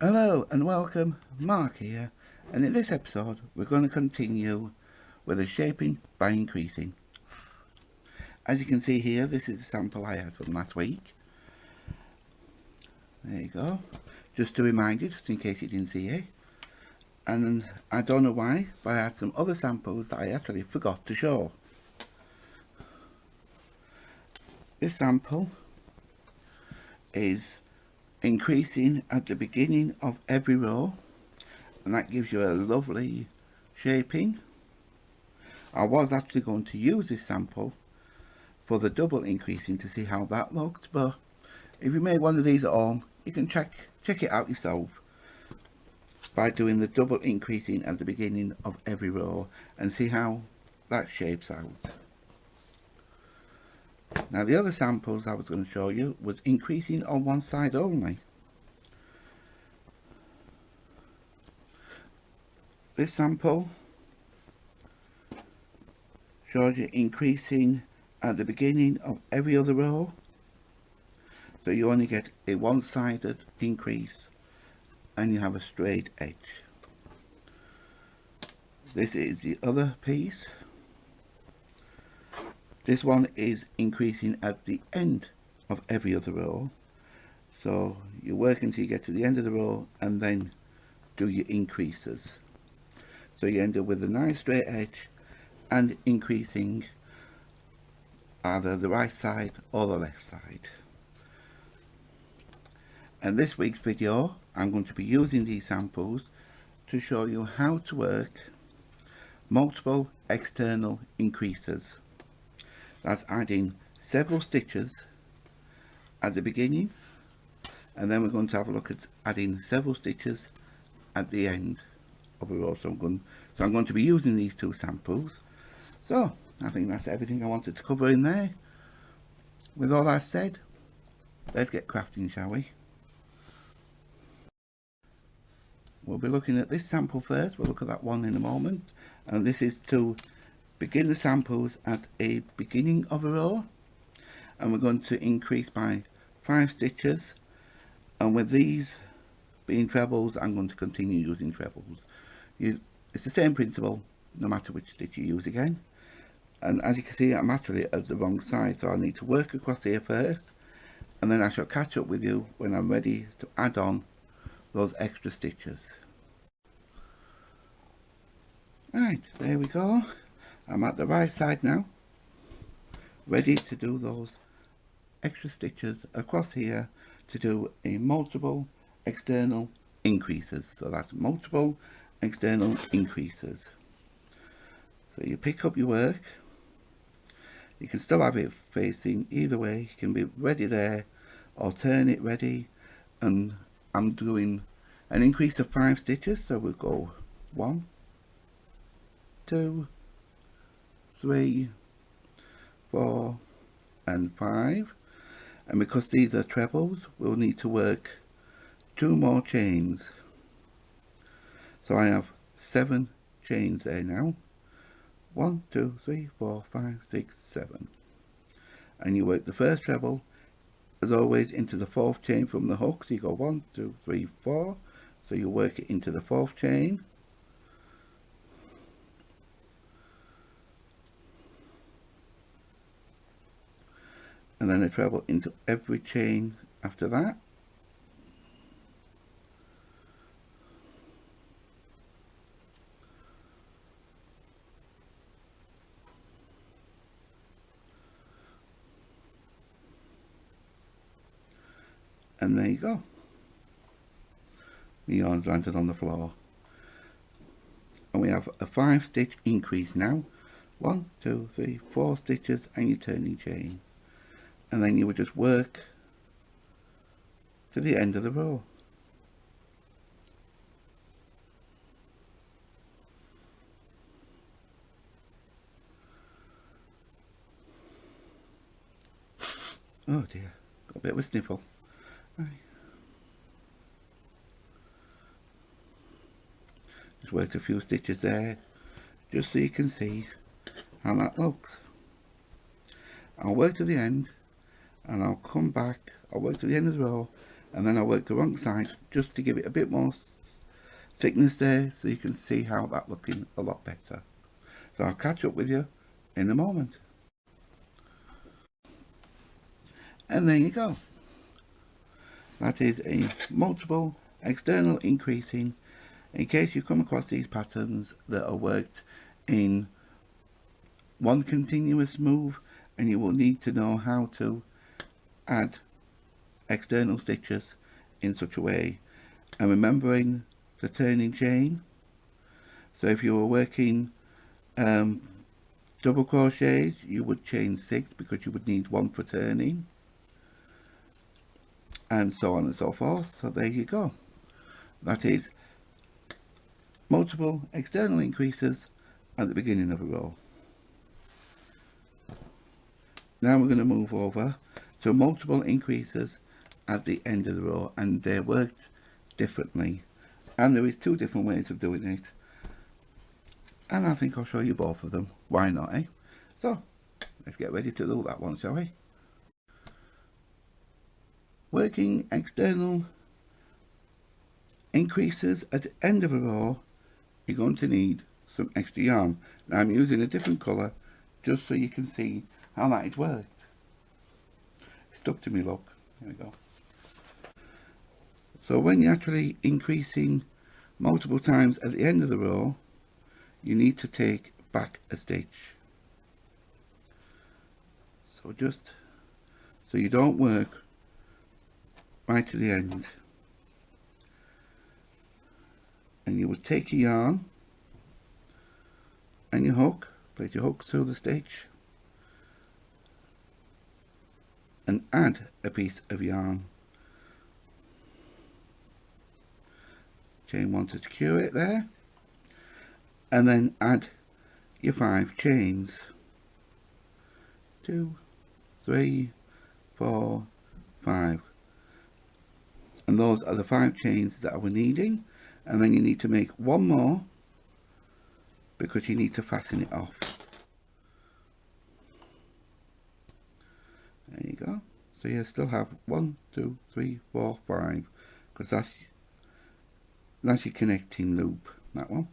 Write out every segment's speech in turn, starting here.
Hello and welcome, Mark here, and in this episode we're going to continue with the shaping by increasing. As you can see here, this is a sample I had from last week. There you go, just to remind you, just in case you didn't see it. And I don't know why, but I had some other samples that I actually forgot to show. This sample is increasing at the beginning of every row, and that gives you a lovely shaping. I was actually going to use this sample for the double increasing to see how that looked, but if you make one of these at home, you can check it out yourself by doing the double increasing at the beginning of every row and see how that shapes out. Now the other samples I was going to show you was increasing on one side only. This sample shows you increasing at the beginning of every other row, so you only get a one-sided increase and you have a straight edge. This is the other piece. This one is increasing at the end of every other row, so you work until you get to the end of the row and then do your increases, so you end up with a nice straight edge and increasing either the right side or the left side. And this week's video I'm going to be using these samples to show you how to work multiple external increases. That's adding several stitches at the beginning, and then we're going to have a look at adding several stitches at the end of a row. So I'm going to be using these two samples. So I think that's everything I wanted to cover in there. With all that said, let's get crafting, shall we? We'll be looking at this sample first. We'll look at that one in a moment, and this is to begin the samples at a beginning of a row, and we're going to increase by 5 stitches, and with these being trebles I'm going to continue using trebles. It's the same principle no matter which stitch you use again. And as you can see, I'm actually at the wrong side, so I need to work across here first, and then I shall catch up with you when I'm ready to add on those extra stitches. Right, there we go. I'm at the right side now, ready to do those extra stitches across here to do a multiple external increases. So that's multiple external increases. So you pick up your work. You can still have it facing either way. You can be ready there or turn it ready, and I'm doing an increase of 5 stitches, so we'll go 1, 2, 3, 4 and 5, and because these are trebles we'll need to work 2 more chains, so I have 7 chains there now. 1, 2, 3, 4, 5, 6, 7, and you work the first treble as always into the 4th chain from the hook, so you go 1, 2, 3, 4, so you work it into the 4th chain, and then a treble into every chain after that. And there you go. The yarn's landed on the floor. And we have a 5 stitch increase now. 1, 2, 3, 4 stitches and your turning chain. And then you would just work to the end of the row. Oh dear, got a bit of a sniffle. Right. Just worked a few stitches there, just so you can see how that looks. I'll work to the end, and I'll come back, I'll work to the end of the row, and then I work the wrong side just to give it a bit more thickness there, so you can see how that's looking a lot better. So I'll catch up with you in a moment. And there you go. That is a multiple external increasing, in case you come across these patterns that are worked in one continuous move, and you will need to know how to add external stitches in such a way, and remembering the turning chain. So if you were working double crochets, you would chain 6 because you would need 1 for turning, and so on and so forth. So there you go. That is multiple external increases at the beginning of a row. Now we're going to move over to multiple increases at the end of the row, and they're worked differently, and there is 2 different ways of doing it, and I think I'll show you both of them. Why not, eh? So let's get ready to do that one, shall we? Working external increases at the end of a row, you're going to need some extra yarn. Now I'm using a different colour just so you can see how that is worked. It's stuck to me, look. There we go. So when you're actually increasing multiple times at the end of the row, you need to take back a stitch. So just so you don't work right to the end. And you would take your yarn and your hook, place your hook through the stitch, and add a piece of yarn. Chain 1 to secure it there, and then add your 5 chains. 2, 3, 4, 5. And those are the 5 chains that we're needing, and then you need to make 1 more because you need to fasten it off. There you go. So you still have 1, 2, 3, 4, 5, because that's your connecting loop, that one.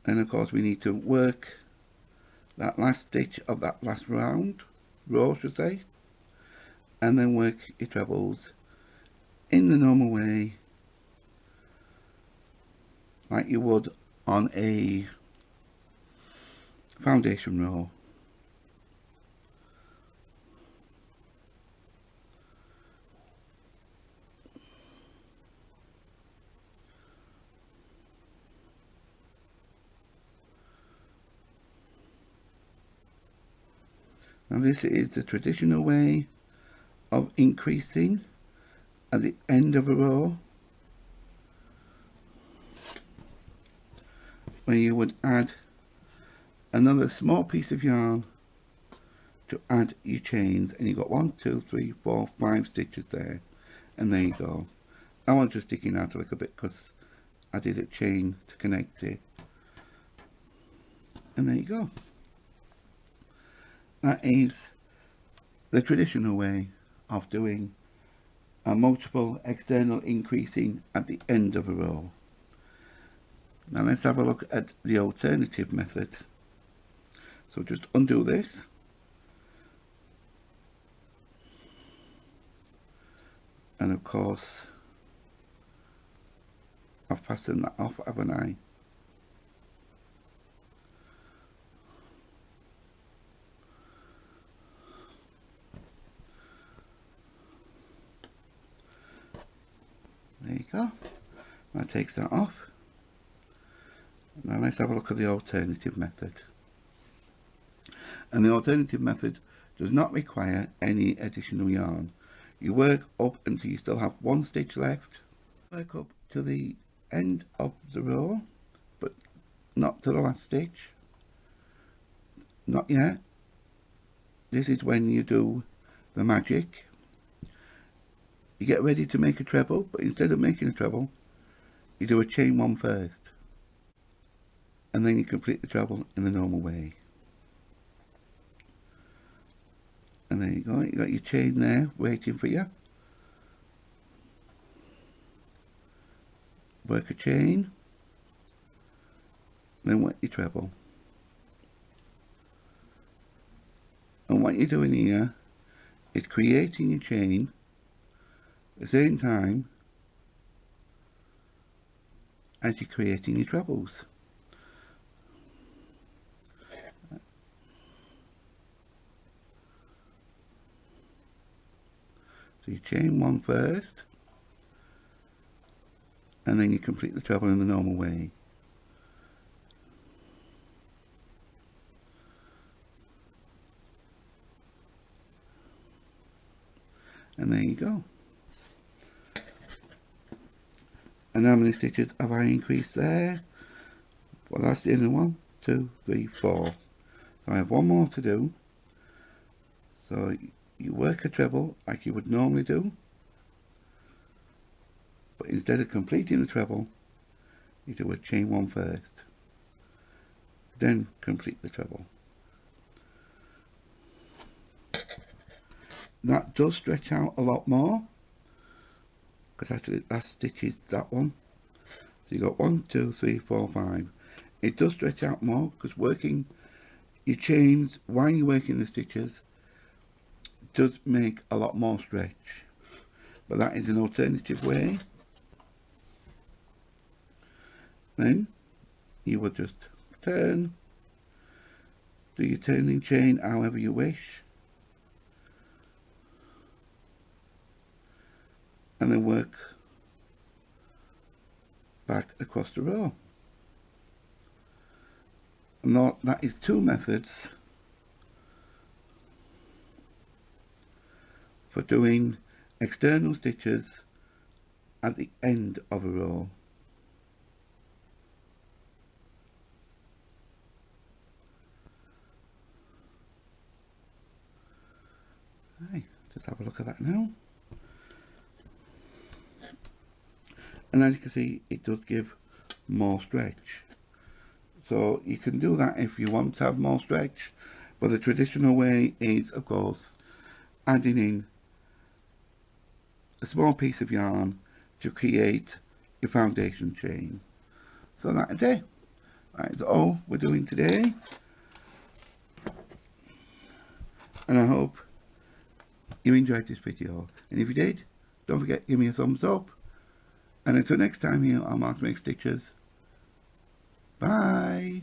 And of course we need to work that last stitch of that last row, should say, and then work your trebles in the normal way, like you would on a foundation row. Now this is the traditional way of increasing at the end of a row, when you would add another small piece of yarn to add your chains, and you got 1, 2, 3, 4, 5 stitches there, and there you go. I want just sticking out a little bit because I did a chain to connect it, and there you go. That is the traditional way of doing a multiple external increasing at the end of a row. Now let's have a look at the alternative method. So just undo this, and of course I've fastened that off, haven't I? There you go. That takes that off. Now let's have a look at the alternative method. And the alternative method does not require any additional yarn. You work up until you still have 1 stitch left. Work up to the end of the row, but not to the last stitch. Not yet. This is when you do the magic. You get ready to make a treble, but instead of making a treble, you do a chain 1 first, and then you complete the treble in the normal way. And there you go, you got your chain there waiting for you. Work a chain, then work your treble. And what you're doing here is creating your chain at the same time as you're creating your trebles. So you chain one first, and then you complete the treble in the normal way. And there you go. And how many stitches have I increased there? Well, that's the end of 1, 2, 3, 4. So I have one more to do. So you work a treble like you would normally do, but instead of completing the treble, you do a chain one first, then complete the treble. That does stretch out a lot more, because actually that stitch is that one. So you got 1, 2, 3, 4, 5. It does stretch out more because working your chains while you're working the stitches does make a lot more stretch, but that is an alternative way. Then you will just turn, do your turning chain however you wish, and then work back across the row. And that is 2 methods for doing external stitches at the end of a row. Right, just have a look at that now. And as you can see, it does give more stretch. So you can do that if you want to have more stretch, but the traditional way is, of course, adding in a small piece of yarn to create your foundation chain. So that's it. That's all we're doing today. And I hope you enjoyed this video. And if you did, don't forget to give me a thumbs up. And until next time here on Marks Make Stitches, bye.